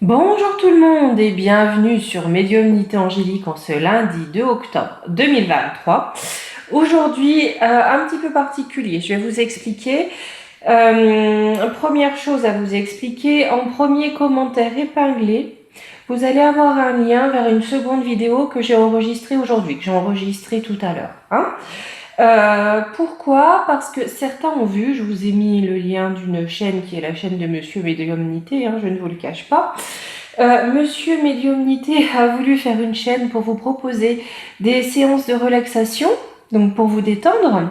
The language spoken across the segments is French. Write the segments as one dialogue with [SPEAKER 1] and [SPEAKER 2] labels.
[SPEAKER 1] Bonjour tout le monde et bienvenue sur Médiumnité Angélique en ce lundi 2 octobre 2023. Aujourd'hui, un petit peu particulier, je vais vous expliquer. Première chose à vous expliquer, en premier commentaire épinglé, vous allez avoir un lien vers une seconde vidéo que j'ai enregistrée aujourd'hui, que j'ai enregistrée tout à l'heure. Pourquoi? Parce que certains ont vu, je vous ai mis le lien d'une chaîne qui est la chaîne de Monsieur Médiumnité, je ne vous le cache pas. Monsieur Médiumnité a voulu faire une chaîne pour vous proposer des séances de relaxation, donc pour vous détendre,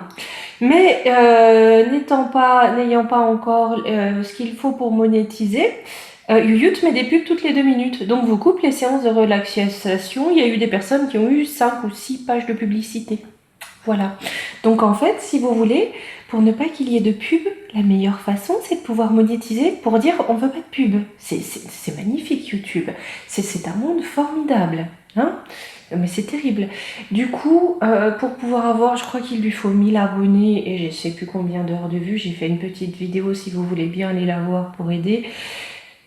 [SPEAKER 1] mais n'ayant pas encore ce qu'il faut pour monétiser, YouTube met des pubs toutes les 2 minutes, donc vous coupe les séances de relaxation. Il y a eu des personnes qui ont eu 5 ou 6 pages de publicité. Voilà. Donc en fait, si vous voulez, pour ne pas qu'il y ait de pub, la meilleure façon, c'est de pouvoir monétiser pour dire on veut pas de pub. C'est magnifique YouTube. C'est un monde formidable. Mais c'est terrible. Du coup, pour pouvoir avoir, je crois qu'il lui faut 1000 abonnés et je sais plus combien d'heures de vue. J'ai fait une petite vidéo si vous voulez bien aller la voir pour aider.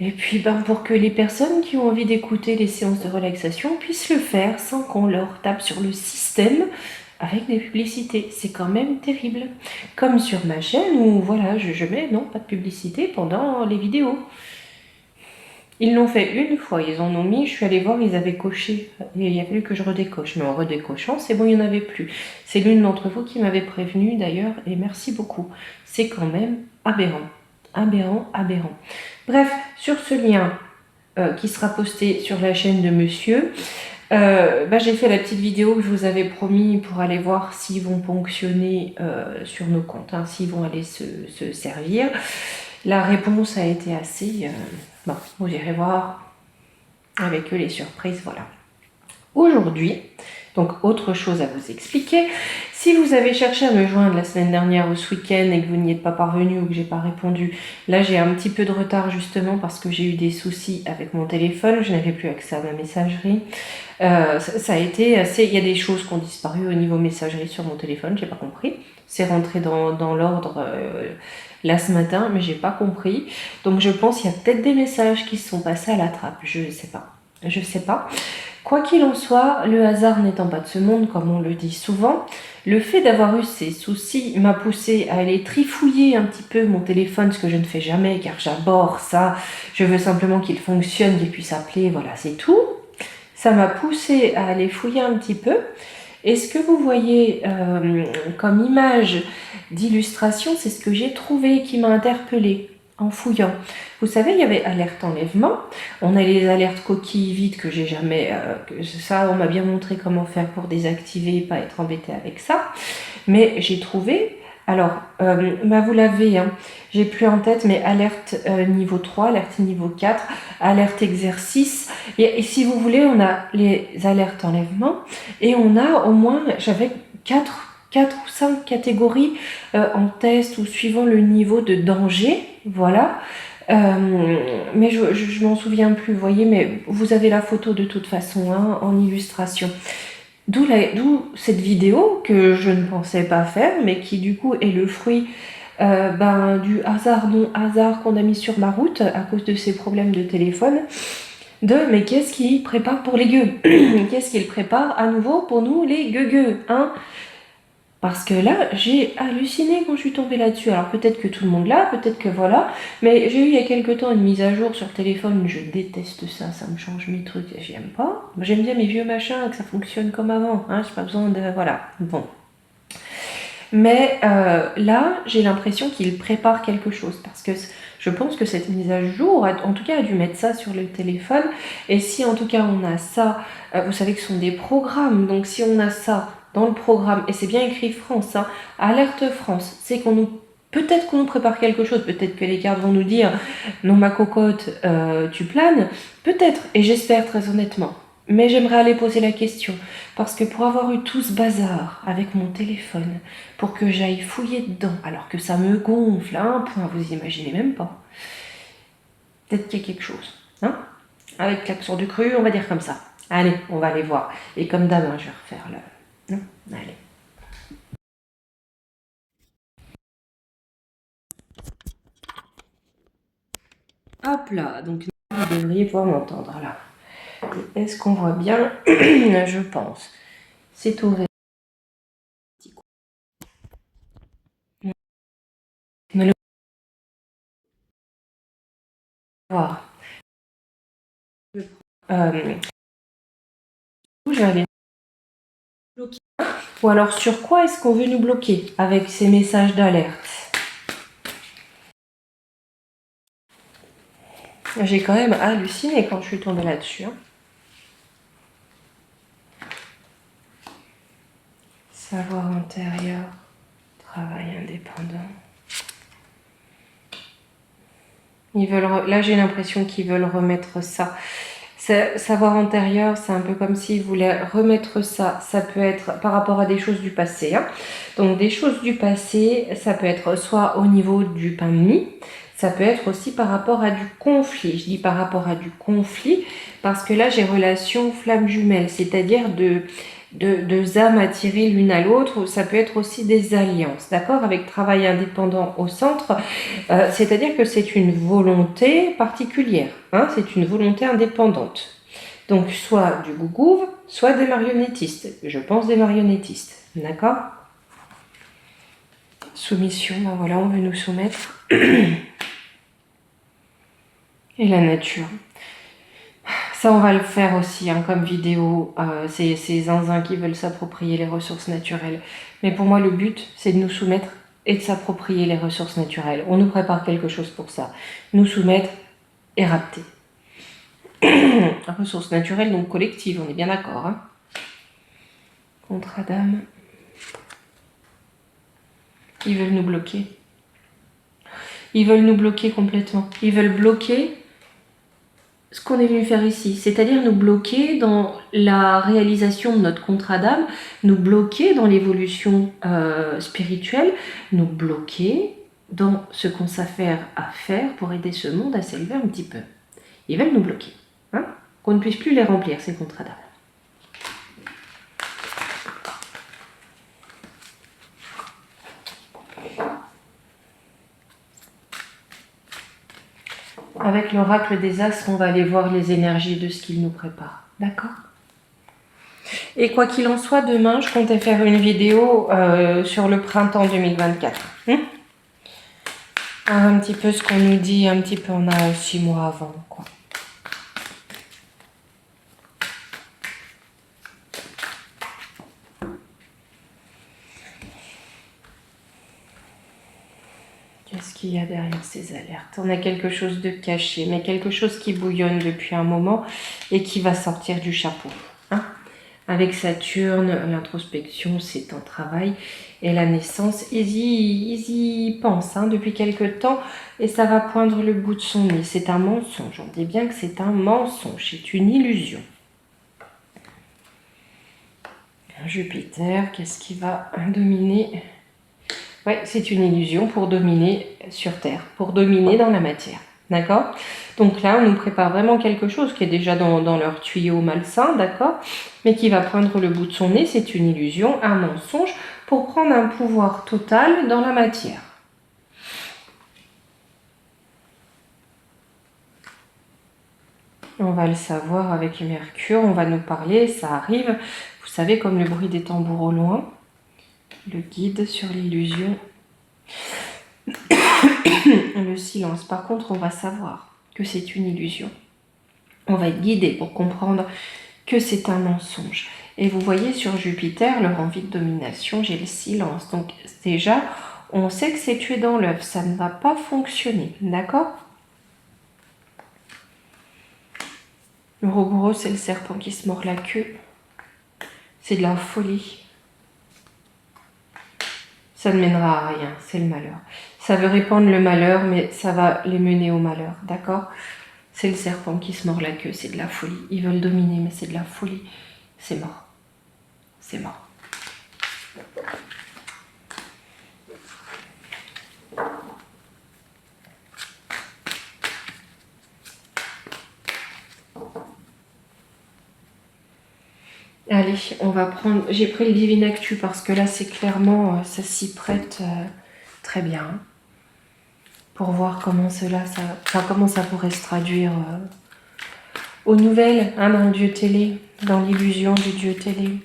[SPEAKER 1] Et puis pour que les personnes qui ont envie d'écouter les séances de relaxation puissent le faire sans qu'on leur tape sur le système avec des publicités. C'est quand même terrible. Comme sur ma chaîne où voilà, je mets non, pas de publicité pendant les vidéos. Ils l'ont fait une fois, ils en ont mis, je suis allée voir, ils avaient coché. Il a fallu que je redécoche, mais en redécochant, c'est bon, il n'y en avait plus. C'est l'une d'entre vous qui m'avait prévenu d'ailleurs, et merci beaucoup. C'est quand même aberrant. Aberrant, aberrant. Bref, sur ce lien qui sera posté sur la chaîne de monsieur, j'ai fait la petite vidéo que je vous avais promis pour aller voir s'ils vont ponctionner sur nos comptes, s'ils vont aller se servir. La réponse a été assez... bon, vous irez voir avec eux les surprises, voilà. Aujourd'hui, donc autre chose à vous expliquer, si vous avez cherché à me joindre la semaine dernière ou ce week-end et que vous n'y êtes pas parvenu ou que j'ai pas répondu, là j'ai un petit peu de retard justement parce que j'ai eu des soucis avec mon téléphone, je n'avais plus accès à ma messagerie. Ça a été assez... Il y a des choses qui ont disparu au niveau messagerie sur mon téléphone, j'ai pas compris. C'est rentré dans l'ordre là ce matin, mais j'ai pas compris. Donc je pense qu'il y a peut-être des messages qui se sont passés à la trappe, je sais pas. Je sais pas. Quoi qu'il en soit, le hasard n'étant pas de ce monde, comme on le dit souvent, le fait d'avoir eu ces soucis m'a poussé à aller trifouiller un petit peu mon téléphone, ce que je ne fais jamais car j'aborde ça. Je veux simplement qu'il fonctionne, qu'il puisse appeler, voilà, c'est tout. Ça m'a poussé à aller fouiller un petit peu. Et ce que vous voyez comme image d'illustration, c'est ce que j'ai trouvé qui m'a interpellée en fouillant. Vous savez, il y avait alerte enlèvement. On a les alertes coquilles vides que j'ai jamais... ça, on m'a bien montré comment faire pour désactiver et pas être embêté avec ça. Mais j'ai trouvé... Alors, vous l'avez, j'ai plus en tête, mais alerte niveau 3, alerte niveau 4, alerte exercice. Et si vous voulez, on a les alertes enlèvement et on a au moins, j'avais 4 ou 5 catégories en test ou suivant le niveau de danger, voilà. Mais je m'en souviens plus, vous voyez, mais vous avez la photo de toute façon en illustration. D'où cette vidéo que je ne pensais pas faire, mais qui du coup est le fruit du hasard non hasard qu'on a mis sur ma route à cause de ces problèmes de téléphone. Mais qu'est-ce qu'il prépare pour les gueux? Qu'est-ce qu'il prépare à nouveau pour nous les gueux, Parce que là, j'ai halluciné quand je suis tombée là-dessus. Alors peut-être que tout le monde l'a, peut-être que voilà. Mais j'ai eu il y a quelques temps une mise à jour sur téléphone. Je déteste ça, ça me change mes trucs, j'aime pas. J'aime bien mes vieux machins, que ça fonctionne comme avant. J'ai pas besoin de... Voilà, bon. Mais là, j'ai l'impression qu'il prépare quelque chose. Parce que je pense que cette mise à jour, en tout cas, a dû mettre ça sur le téléphone. Et si en tout cas on a ça, vous savez que ce sont des programmes. Donc si on a ça dans le programme, et c'est bien écrit France, alerte France, c'est qu'on nous... Peut-être qu'on nous prépare quelque chose, peut-être que les cartes vont nous dire non ma cocotte, tu planes, peut-être, et j'espère très honnêtement. Mais j'aimerais aller poser la question, parce que pour avoir eu tout ce bazar avec mon téléphone, pour que j'aille fouiller dedans, alors que ça me gonfle à un point, vous imaginez même pas, peut-être qu'il y a quelque chose, avec l'accent du cru, on va dire comme ça. Allez, on va aller voir. Et comme d'hab, je vais refaire le... Allez. Hop là, donc Vous devriez pouvoir m'entendre là. Est-ce qu'on voit bien? Je pense. C'est ouvert. Mais le voir. Je vais aller bloquer. Ou alors sur quoi est-ce qu'on veut nous bloquer avec ces messages d'alerte? J'ai quand même halluciné quand je suis tombée là-dessus. Hein. Savoir intérieur, travail indépendant. Ils veulent, là, j'ai l'impression qu'ils veulent remettre ça. Savoir antérieur, c'est un peu comme s'ils voulaient remettre ça. Ça peut être par rapport à des choses du passé. Hein. Donc, des choses du passé, ça peut être soit au niveau du pain de mie, ça peut être aussi par rapport à du conflit. Je dis par rapport à du conflit parce que là, j'ai relation flamme jumelle, c'est-à-dire deux âmes attirées l'une à l'autre. Ça peut être aussi des alliances, d'accord, avec travail indépendant au centre. C'est-à-dire que c'est une volonté particulière, hein, c'est une volonté indépendante. Donc soit du gougouve, soit des marionnettistes. Je pense des marionnettistes, d'accord? Soumission, ben voilà, on veut nous soumettre. Et la nature. Ça, on va le faire aussi hein, comme vidéo. C'est ces zinzins qui veulent s'approprier les ressources naturelles. Mais pour moi, le but, c'est de nous soumettre et de s'approprier les ressources naturelles. On nous prépare quelque chose pour ça. Nous soumettre et rapter. Ressources naturelles, donc collectives, on est bien d'accord. Hein. Contrat d'âme. Ils veulent nous bloquer. Ils veulent nous bloquer complètement. Ils veulent bloquer ce qu'on est venu faire ici, c'est-à-dire nous bloquer dans la réalisation de notre contrat d'âme, nous bloquer dans l'évolution spirituelle, nous bloquer dans ce qu'on s'affaire à faire pour aider ce monde à s'élever un petit peu. Ils veulent nous bloquer, hein, qu'on ne puisse plus les remplir, ces contrats d'âme. Avec l'oracle des astres, on va aller voir les énergies de ce qu'il nous prépare. D'accord? Et quoi qu'il en soit, demain, je comptais faire une vidéo sur le printemps 2024. Un petit peu ce qu'on nous dit, un petit peu, on a 6 mois avant, quoi. Qu'est-ce qu'il y a derrière ces alertes? On a quelque chose de caché, mais quelque chose qui bouillonne depuis un moment et qui va sortir du chapeau. Hein? Avec Saturne, l'introspection, c'est un travail. Et la naissance, ils y pensent hein, depuis quelque temps et ça va poindre le bout de son nez. C'est un mensonge. On dit bien que c'est un mensonge, c'est une illusion. Jupiter, qu'est-ce qui va dominer? Oui, c'est une illusion pour dominer sur Terre, pour dominer dans la matière. D'accord? Donc là, on nous prépare vraiment quelque chose qui est déjà dans leur tuyau malsain, d'accord? Mais qui va poindre le bout de son nez, c'est une illusion, un mensonge, pour prendre un pouvoir total dans la matière. On va le savoir avec Mercure, on va nous parler, ça arrive. Vous savez, comme le bruit des tambours au loin, le guide sur l'illusion. Le silence. Par contre, on va savoir que c'est une illusion. On va être guidé pour comprendre que c'est un mensonge. Et vous voyez sur Jupiter, leur envie de domination, j'ai le silence. Donc déjà, on sait que c'est tué dans l'œuf. Ça ne va pas fonctionner. D'accord? Le Ouroboros, c'est le serpent qui se mord la queue. C'est de la folie. Ça ne mènera à rien, c'est le malheur. Ça veut répandre le malheur, mais ça va les mener au malheur, d'accord? C'est le serpent qui se mord la queue, c'est de la folie. Ils veulent dominer, mais c'est de la folie. C'est mort. C'est mort. Allez, on va prendre... J'ai pris le Divine Actu parce que là, c'est clairement... ça s'y prête très bien. Pour voir comment comment ça pourrait se traduire aux nouvelles, hein, dans le dieu télé, dans l'illusion du dieu télé.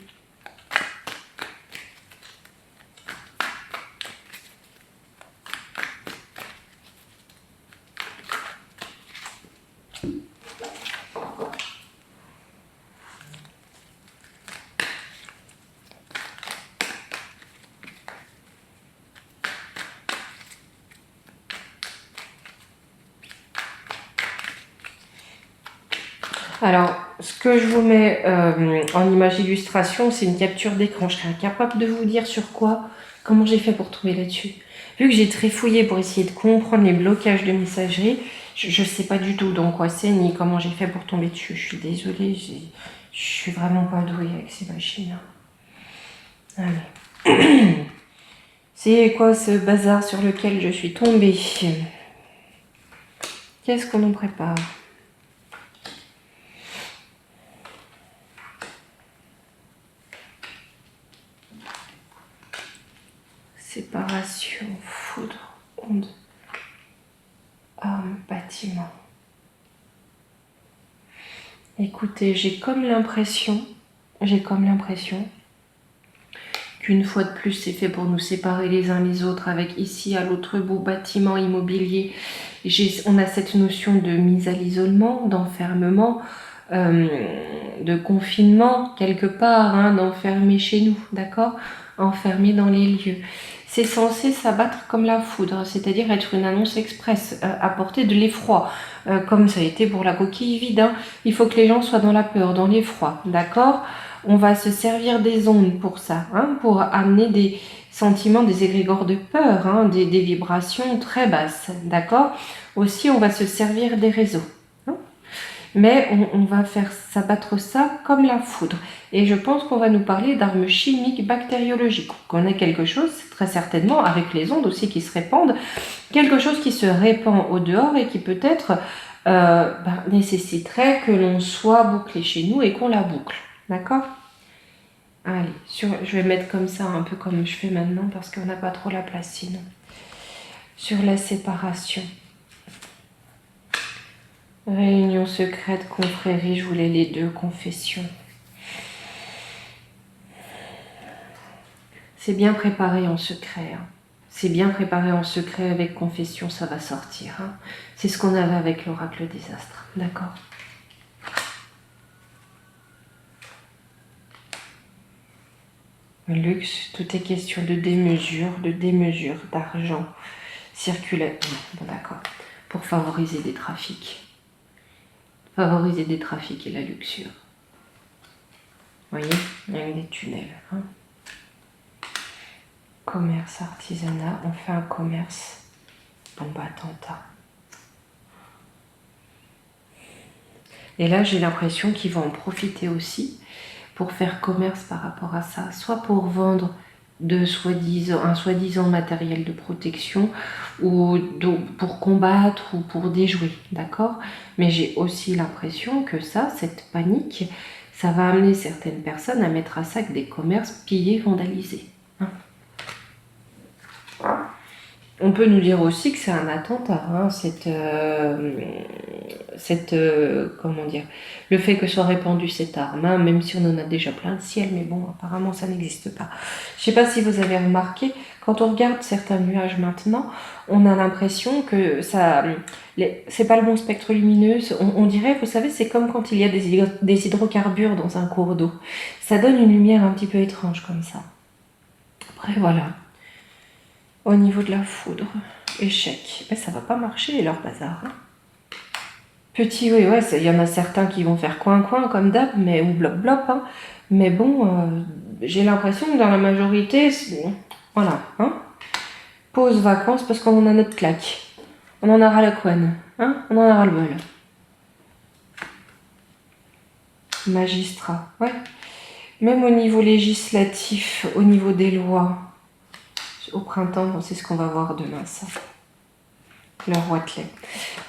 [SPEAKER 1] Alors, ce que je vous mets en image illustration, c'est une capture d'écran. Je serais incapable de vous dire sur quoi, comment j'ai fait pour tomber là-dessus. Vu que j'ai trifouillé pour essayer de comprendre les blocages de messagerie, je ne sais pas du tout dans quoi c'est, ni comment j'ai fait pour tomber dessus. Je suis désolée, je suis vraiment pas douée avec ces machines. Allez. C'est quoi ce bazar sur lequel je suis tombée? Qu'est-ce qu'on nous prépare? Séparation, foudre, onde, arme, bâtiment. Écoutez, j'ai comme l'impression qu'une fois de plus, c'est fait pour nous séparer les uns les autres, avec ici, à l'autre bout, bâtiment immobilier. On a cette notion de mise à l'isolement, d'enfermement, de confinement, quelque part, hein, d'enfermer chez nous, d'accord? Enfermé dans les lieux. C'est censé s'abattre comme la foudre, c'est-à-dire être une annonce express, apporter de l'effroi, comme ça a été pour la coquille vide. Hein. Il faut que les gens soient dans la peur, dans l'effroi, d'accord? On va se servir des ondes pour ça, hein, pour amener des sentiments, des égrégores de peur, hein, des vibrations très basses, d'accord? Aussi, on va se servir des réseaux. Mais on va faire s'abattre ça comme la foudre. Et je pense qu'on va nous parler d'armes chimiques, bactériologiques. Qu'on a quelque chose, très certainement, avec les ondes aussi qui se répandent, quelque chose qui se répand au dehors et qui peut-être nécessiterait que l'on soit bouclé chez nous et qu'on la boucle. D'accord? Allez, je vais mettre comme ça, un peu comme je fais maintenant, parce qu'on n'a pas trop la place sinon. Sur la séparation. Réunion secrète, confrérie, je voulais les deux, confession. C'est bien préparé en secret. Hein. C'est bien préparé en secret avec confession, ça va sortir. Hein. C'est ce qu'on avait avec l'oracle des astres. D'accord? Luxe, tout est question de démesure, d'argent, circulaire. Bon, d'accord. Pour favoriser des trafics. Favoriser des trafics et la luxure. Vous voyez, il y a des tunnels. Hein. Commerce, artisanat, on fait un commerce. Bon bah attentat. Et là j'ai l'impression qu'ils vont en profiter aussi pour faire commerce par rapport à ça. Soit pour vendre un soi-disant matériel de protection ou pour combattre ou pour déjouer, d'accord? Mais j'ai aussi l'impression que cette panique, ça va amener certaines personnes à mettre à sac des commerces pillés, vandalisés. Hein. On peut nous dire aussi que c'est un attentat, hein, comment dire, le fait que soit répandue cette arme, hein, même si on en a déjà plein de ciel, mais bon, apparemment ça n'existe pas. Je ne sais pas si vous avez remarqué, quand on regarde certains nuages maintenant, on a l'impression que c'est pas le bon spectre lumineux, on dirait, vous savez, c'est comme quand il y a des hydrocarbures dans un cours d'eau. Ça donne une lumière un petit peu étrange comme ça. Après, voilà. Au niveau de la foudre, échec. Mais ça va pas marcher leur bazar. Hein. Petit, oui, ouais, il y en a certains qui vont faire coin-coin comme d'hab, ou blop-blop. Hein. Mais bon, j'ai l'impression que dans la majorité, voilà. Hein. Pause vacances parce qu'on en a notre claque. On en aura la couenne. Hein. On en aura le bol. Magistrat, ouais. Même au niveau législatif, au niveau des lois. Au printemps, c'est ce qu'on va voir demain, ça. Le roi de lait.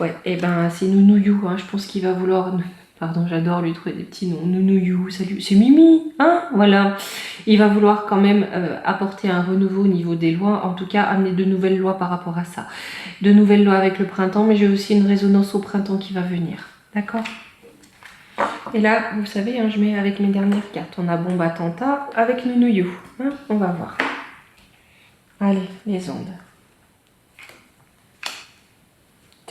[SPEAKER 1] Ouais, et ben c'est Nounouillou, hein, je pense qu'il va vouloir... Pardon, j'adore lui trouver des petits noms. Nounouillou, salut, c'est Mimi, hein, voilà. Il va vouloir quand même apporter un renouveau au niveau des lois, en tout cas amener de nouvelles lois par rapport à ça. De nouvelles lois avec le printemps, mais j'ai aussi une résonance au printemps qui va venir, d'accord? Et là, vous savez, hein, je mets avec mes dernières cartes. On a bombe attentat avec Nounouillou. Hein, on va voir. Allez, les ondes.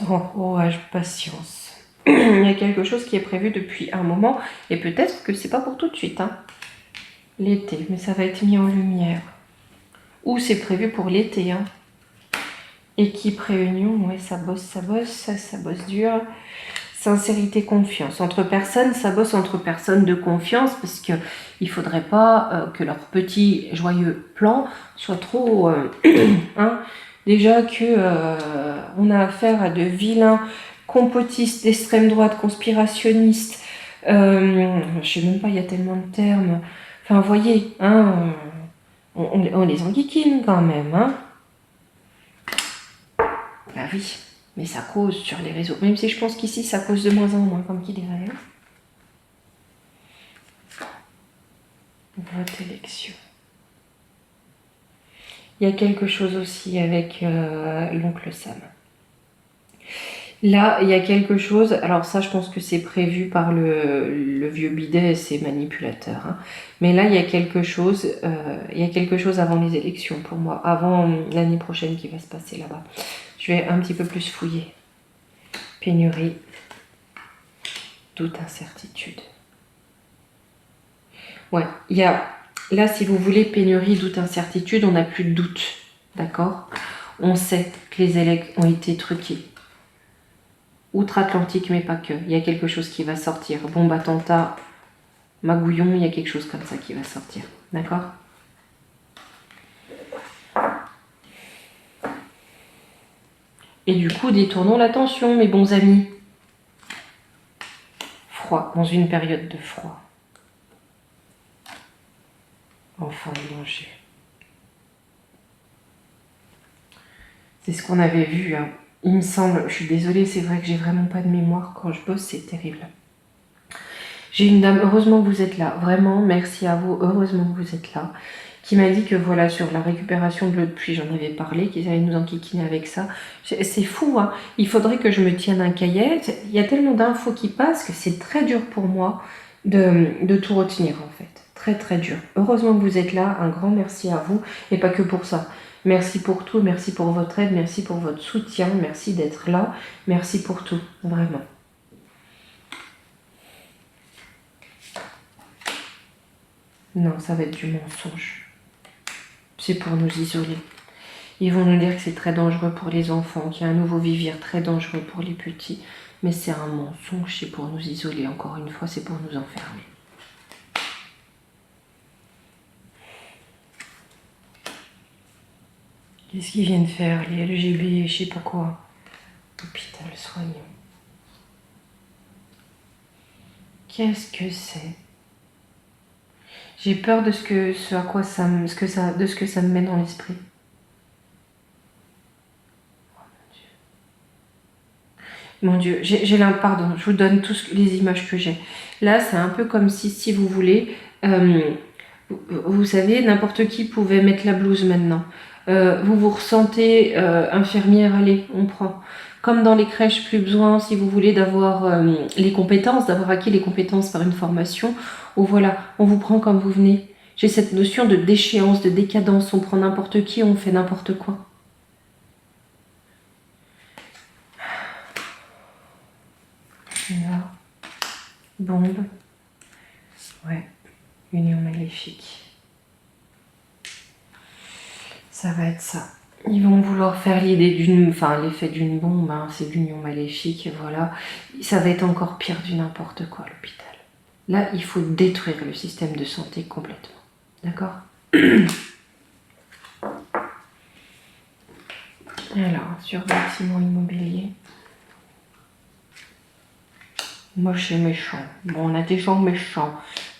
[SPEAKER 1] Orage, patience. Il y a quelque chose qui est prévu depuis un moment. Et peut-être que c'est pas pour tout de suite. Hein. L'été, mais ça va être mis en lumière. Ou c'est prévu pour l'été. Hein. Équipe réunion, ouais, ça bosse dur. Sincérité, confiance. Entre personnes, ça bosse entre personnes de confiance parce qu'il ne faudrait pas que leur petit joyeux plan soit trop... hein, déjà que on a affaire à de vilains complotistes d'extrême droite, conspirationnistes. Je ne sais même pas, il y a tellement de termes. Enfin, vous voyez, hein, on les enquiquine quand même. Hein. Bah oui. Mais ça cause sur les réseaux. Même si je pense qu'ici, ça cause de moins en moins, comme qui dirait. Vote élection. Il y a quelque chose aussi avec l'oncle Sam. Là, il y a quelque chose... Alors ça, je pense que c'est prévu par le vieux bidet et ses manipulateurs. Hein. Mais là, il y a quelque chose avant les élections, pour moi. Avant l'année prochaine qui va se passer là-bas. Je vais un petit peu plus fouiller. Pénurie, doute, incertitude. Ouais, il y a... Là, si vous voulez, pénurie, doute, incertitude, on n'a plus de doute. D'accord? On sait que les élèves ont été truqués. Outre-Atlantique, mais pas que. Il y a quelque chose qui va sortir. Bombe, attentat, magouillon, il y a quelque chose comme ça qui va sortir. D'accord? Et du coup, détournons l'attention, mes bons amis. Froid, dans une période de froid. Enfin, danger. C'est ce qu'on avait vu. Hein. Il me semble, je suis désolée, c'est vrai que j'ai vraiment pas de mémoire. Quand je bosse, c'est terrible. J'ai une dame, heureusement que vous êtes là. Vraiment, merci à vous, heureusement que vous êtes là. Qui m'a dit que voilà, sur la récupération de l'eau de pluie, j'en avais parlé, qu'ils allaient nous enquiquiner avec ça. C'est fou, hein. Il faudrait que je me tienne un cahier. Il y a tellement d'infos qui passent que c'est très dur pour moi de tout retenir, en fait. Très, très dur. Heureusement que vous êtes là. Un grand merci à vous. Et pas que pour ça. Merci pour tout. Merci pour votre aide. Merci pour votre soutien. Merci d'être là. Merci pour tout. Vraiment. Non, ça va être du mensonge. C'est pour nous isoler. Ils vont nous dire que c'est très dangereux pour les enfants, qu'il y a un nouveau vivir très dangereux pour les petits. Mais c'est un mensonge, c'est pour nous isoler. Encore une fois, c'est pour nous enfermer. Qu'est-ce qu'ils viennent faire, les LGB, je sais pas quoi. Hôpital soignant. Qu'est-ce que c'est? J'ai peur de ce que ça me met dans l'esprit. Mon Dieu, pardon, je vous donne tous les images que j'ai. Là, c'est un peu comme si vous voulez, vous savez, n'importe qui pouvait mettre la blouse maintenant. Vous vous ressentez infirmière, allez, on prend. Comme dans les crèches, plus besoin, si vous voulez, d'avoir les compétences, d'avoir acquis les compétences par une formation. Ou voilà, on vous prend comme vous venez. J'ai cette notion de déchéance, de décadence. On prend n'importe qui, on fait n'importe quoi. Là. Bombe. Ouais. Union maléfique. Ça va être ça. Ils vont vouloir faire l'effet d'une bombe, hein, c'est l'union maléfique, voilà. Ça va être encore pire du n'importe quoi, l'hôpital. Là, il faut détruire le système de santé complètement. D'accord? Alors, sur bâtiment immobilier. Moche et méchant. Bon, on a des gens méchants.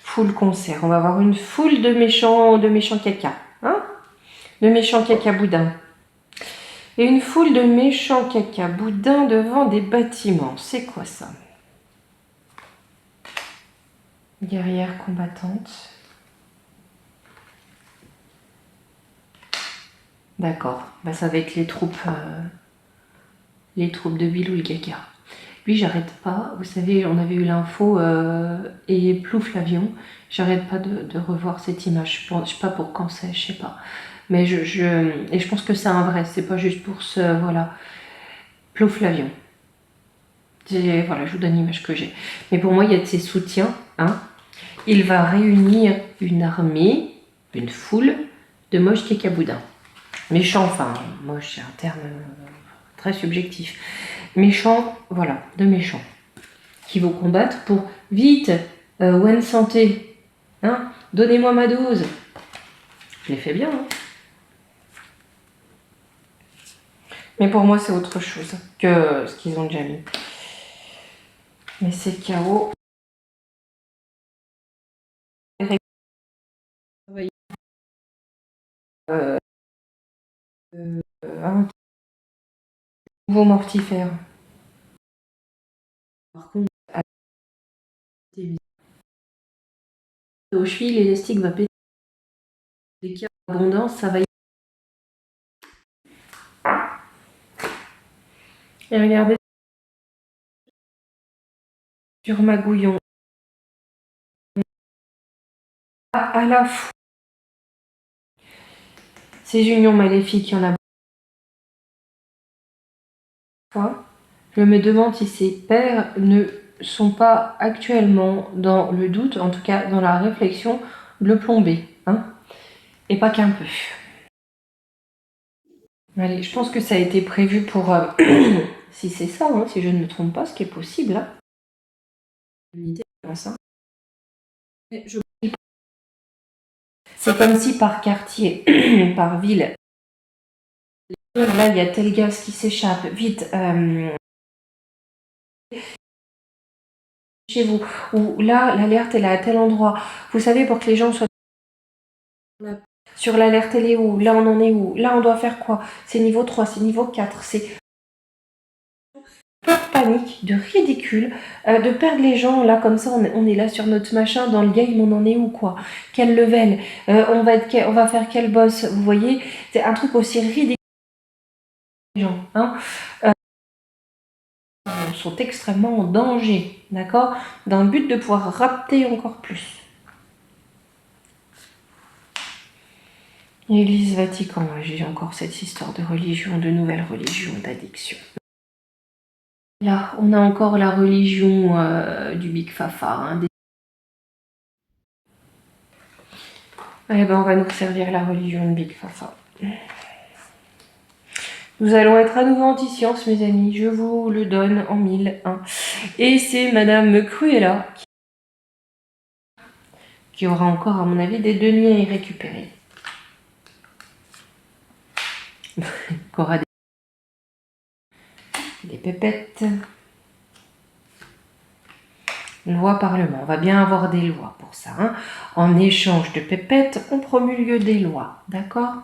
[SPEAKER 1] Full concert. On va avoir une foule de méchants caca. Hein? De méchants caca boudins. Et une foule de méchants caca boudins devant des bâtiments. C'est quoi ça? Guerrière combattante. D'accord. Bah, ça va être les troupes de Bilou et Gaga. Lui, j'arrête pas. Vous savez, on avait eu l'info et plouf l'avion. J'arrête pas de revoir cette image. Je sais pas pour quand c'est, je sais pas. Mais et je pense que c'est un vrai. C'est pas juste pour ce, voilà. Plouf l'avion. Voilà, je vous donne l'image que j'ai. Mais pour moi, il y a de ses soutiens. Hein. Il va réunir une armée, une foule de moches kékaboudins. Méchants, enfin, moche, c'est un terme très subjectif. Méchants, voilà, de méchants. Qui vont combattre pour vite, Wen Santé, hein, donnez-moi ma dose. Je l'ai fait bien, hein. Mais pour moi, c'est autre chose que ce qu'ils ont déjà mis. Mais c'est chaos. Euh, un nouveau mortifère. Par contre, aux chevilles, l'élastique va péter. Dès qu'il y a abondance, ça va y... Et regardez sur ma gouillon. À la fois, ces unions maléfiques, il y en a fois. Je me demande si ces pères ne sont pas actuellement dans le doute, en tout cas dans la réflexion, de le plomber. Hein, et pas qu'un peu. Allez, je pense que ça a été prévu pour... si c'est ça, hein, si je ne me trompe pas, ce qui est possible. Hein. C'est comme si par quartier, par ville, là il y a tel gaz qui s'échappe, vite, chez vous, ou là l'alerte elle est à tel endroit. Vous savez, pour que les gens soient sur l'alerte elle est où, là on en est où, là on doit faire quoi, c'est niveau 3, c'est niveau 4, c'est peur, panique, de ridicule, de perdre les gens, là comme ça on est là sur notre machin, dans le game on en est où quoi, quel level, on va faire quel boss, vous voyez, c'est un truc aussi ridicule les gens, hein. Sont extrêmement en danger, d'accord, dans le but de pouvoir rapter encore plus. Église Vatican, j'ai encore cette histoire de religion, de nouvelles religions, d'addiction. Là, on a encore la religion du Big Fafa. Hein, Eh ben, on va nous servir la religion du Big Fafa. Nous allons être à nouveau anti-science, mes amis. Je vous le donne en 1000. Hein. Et c'est Madame Cruella qui aura encore, à mon avis, des deniers à y récupérer. Qui aura des pépettes. Loi Parlement. On va bien avoir des lois pour ça. Hein. En échange de pépettes, on promulgue des lois. D'accord ?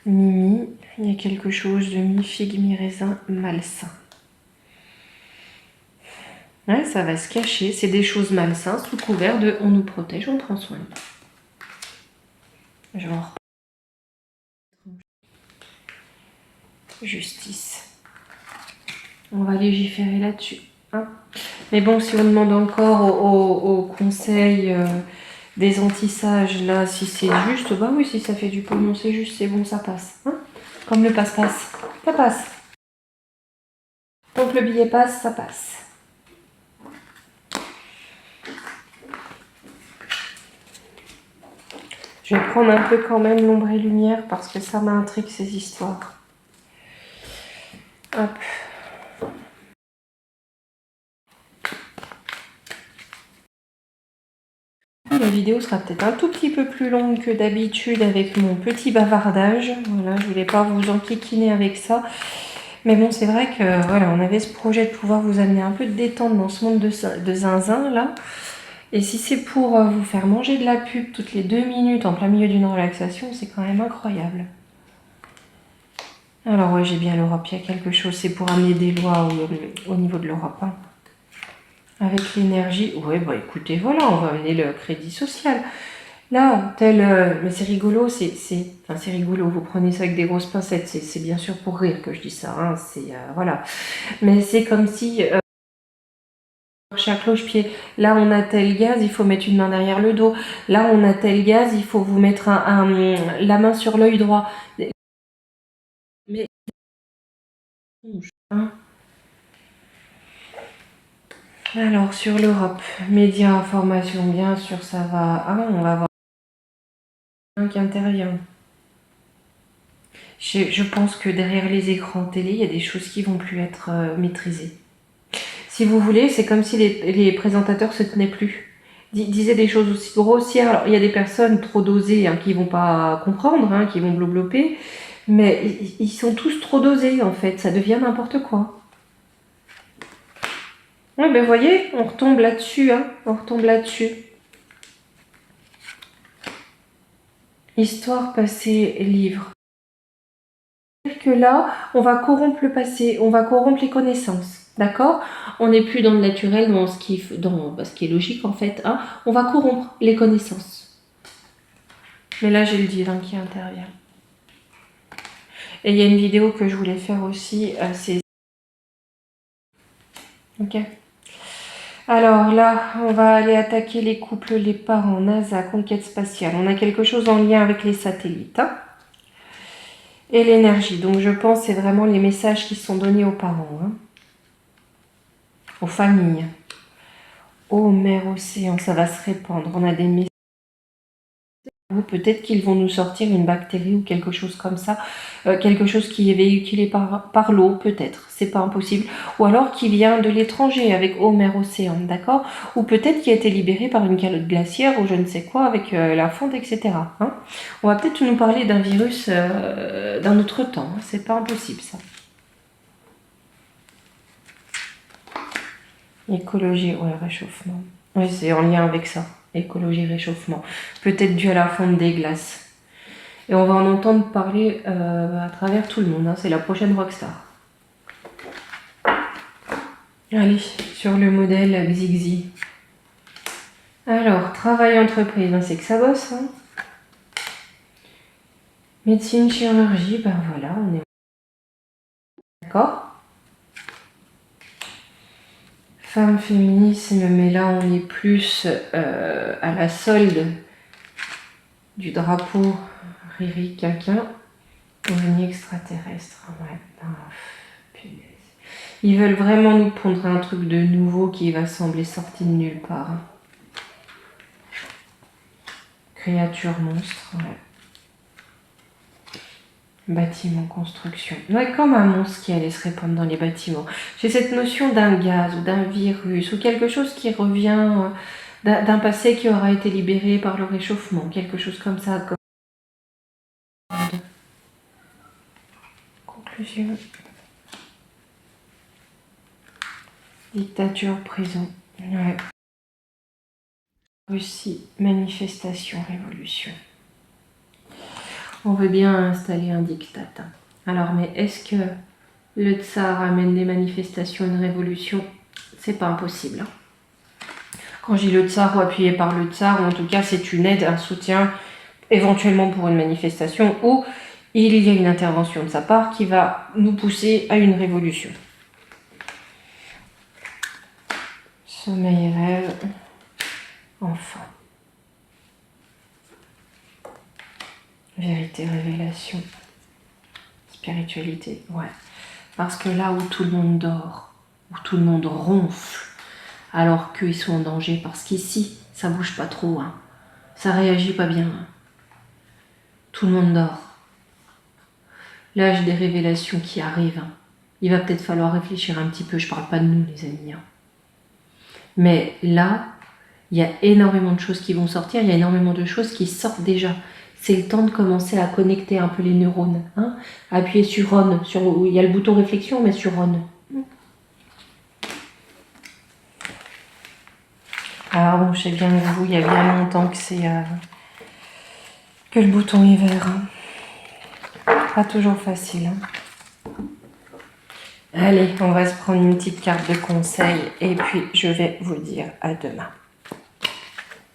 [SPEAKER 1] Mimi, il y a quelque chose de mi-figue, mi-raisin, malsain. Ouais, ça va se cacher. C'est des choses malsains sous couvert de on nous protège, on prend soin de nous. Genre. Justice. On va légiférer là-dessus. Hein. Mais bon, si on demande encore au conseil des anti-sages, là, si c'est juste, bah oui, si ça fait du pognon, c'est juste, c'est bon, ça passe. Hein. Comme le passe-passe. Ça passe. Donc le billet passe, ça passe. Je vais prendre un peu quand même l'ombre et lumière parce que ça m'intrigue ces histoires. Hop. La vidéo sera peut-être un tout petit peu plus longue que d'habitude avec mon petit bavardage. Voilà, je voulais pas vous enquiquiner avec ça. Mais bon, c'est vrai que voilà, on avait ce projet de pouvoir vous amener un peu de détente dans ce monde de zinzin là. Et si c'est pour vous faire manger de la pub toutes les 2 minutes en plein milieu d'une relaxation, c'est quand même incroyable. Alors ouais, j'ai bien l'Europe, il y a quelque chose, c'est pour amener des lois au niveau de l'Europe. Hein. Avec l'énergie, ouais bah écoutez, voilà, on va amener le crédit social. Là, mais c'est rigolo, enfin, c'est rigolo, vous prenez ça avec des grosses pincettes, c'est bien sûr pour rire que je dis ça, hein, voilà. Mais c'est comme si, chaque cloche-pied, là on a tel gaz, il faut mettre une main derrière le dos, là on a tel gaz, il faut vous mettre la main sur l'œil droit. Mais, hein. Alors, sur l'Europe, médias, information, bien sûr, ça va. Ah, on va avoir un qui intervient. Je pense que derrière les écrans télé, il y a des choses qui vont plus être maîtrisées. Si vous voulez, c'est comme si les présentateurs se tenaient plus. Disaient des choses aussi grossières. Alors, il y a des personnes trop dosées hein, qui vont pas comprendre, hein, qui vont blobloper, mais ils sont tous trop dosés en fait. Ça devient n'importe quoi. Oui, ben voyez, on retombe là-dessus, hein, on retombe là-dessus. Histoire, passé, livre. Que là, on va corrompre le passé, on va corrompre les connaissances, d'accord? On n'est plus dans le naturel, dans ce qui est logique en fait, hein? On va corrompre les connaissances. Mais là, j'ai le divin qui intervient. Et il y a une vidéo que je voulais faire aussi, c'est... Ok. Alors là, on va aller attaquer les couples, les parents, NASA, conquête spatiale. On a quelque chose en lien avec les satellites, hein? Et l'énergie. Donc je pense que c'est vraiment les messages qui sont donnés aux parents, hein? Aux familles. Ô mer, océan, ça va se répandre. On a des messages. Ou peut-être qu'ils vont nous sortir une bactérie ou quelque chose comme ça. Quelque chose qui est véhiculé par l'eau, peut-être. C'est pas impossible. Ou alors qui vient de l'étranger avec eau, mer, océan, d'accord? Ou peut-être qui a été libéré par une calotte glaciaire ou je ne sais quoi avec la fonte, etc. Hein. On va peut-être nous parler d'un virus d'un autre temps. Hein. C'est pas impossible, ça. Écologie, ouais, réchauffement. Oui, c'est en lien avec ça. Écologie, réchauffement. Peut-être dû à la fonte des glaces. Et on va en entendre parler à travers tout le monde. Hein. C'est la prochaine rockstar. Allez, sur le modèle Xixi. Alors, travail entreprise, ben c'est que ça bosse. Hein. Médecine, chirurgie, ben voilà, on est... D'accord. Femme, féminisme, mais là on est plus à la solde du drapeau Riri Quinquin. Ovni extraterrestre, ouais. Punaise. Ils veulent vraiment nous pondre un truc de nouveau qui va sembler sorti de nulle part. Créature monstre, ouais. Bâtiment, construction. Ouais, comme un monstre qui allait se répandre dans les bâtiments. J'ai cette notion d'un gaz ou d'un virus ou quelque chose qui revient d'un passé qui aura été libéré par le réchauffement. Quelque chose comme ça. Conclusion. Dictature, prison. Ouais. Russie, manifestation, révolution. On veut bien installer un diktat. Alors, mais est-ce que le tsar amène des manifestations, une révolution? C'est pas impossible. Quand je dis le tsar ou appuyé par le tsar, ou en tout cas c'est une aide, un soutien, éventuellement pour une manifestation, ou il y a une intervention de sa part qui va nous pousser à une révolution. Sommeil et rêve. Enfin. Vérité, révélation. Spiritualité, ouais. Parce que là où tout le monde dort, où tout le monde ronfle, alors qu'ils sont en danger, parce qu'ici, ça bouge pas trop, hein. Ça réagit pas bien. Hein. Tout le monde dort. L'âge des révélations qui arrive. Hein. Il va peut-être falloir réfléchir un petit peu, je parle pas de nous les amis. Hein. Mais là, il y a énormément de choses qui vont sortir, il y a énormément de choses qui sortent déjà. C'est le temps de commencer à connecter un peu les neurones. Hein. Appuyer sur on, où il y a le bouton réflexion, mais sur on. Ah bon, je sais bien que vous, il y a bien longtemps que c'est que le bouton est vert. Hein. Pas toujours facile. Hein. Allez, on va se prendre une petite carte de conseil et puis je vais vous dire à demain.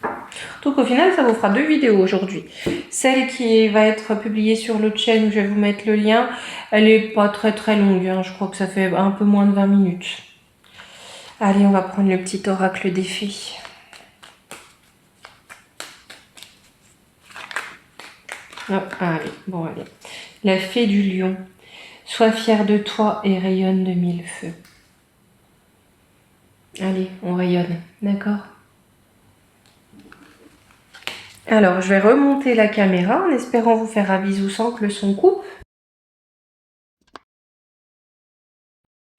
[SPEAKER 1] En Donc au final, ça vous fera 2 vidéos aujourd'hui. Celle qui va être publiée sur l'autre chaîne, où je vais vous mettre le lien, elle est pas très longue, hein. Je crois que ça fait un peu moins de 20 minutes. Allez, on va prendre le petit oracle des fées. Allez, bon allez. La fée du lion. Sois fière de toi et rayonne de 1000 feux. Allez, on rayonne, d'accord? Alors, je vais remonter la caméra en espérant vous faire un bisou sans que le son coupe.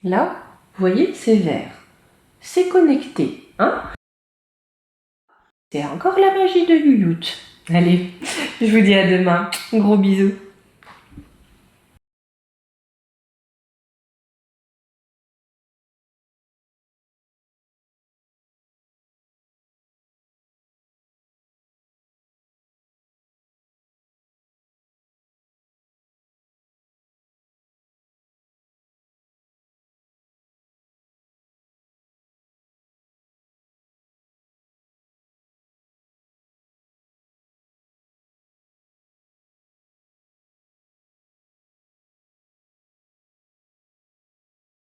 [SPEAKER 1] Là, vous voyez, c'est vert. C'est connecté, hein? C'est encore la magie de Youyout. Allez, je vous dis à demain. Gros bisous.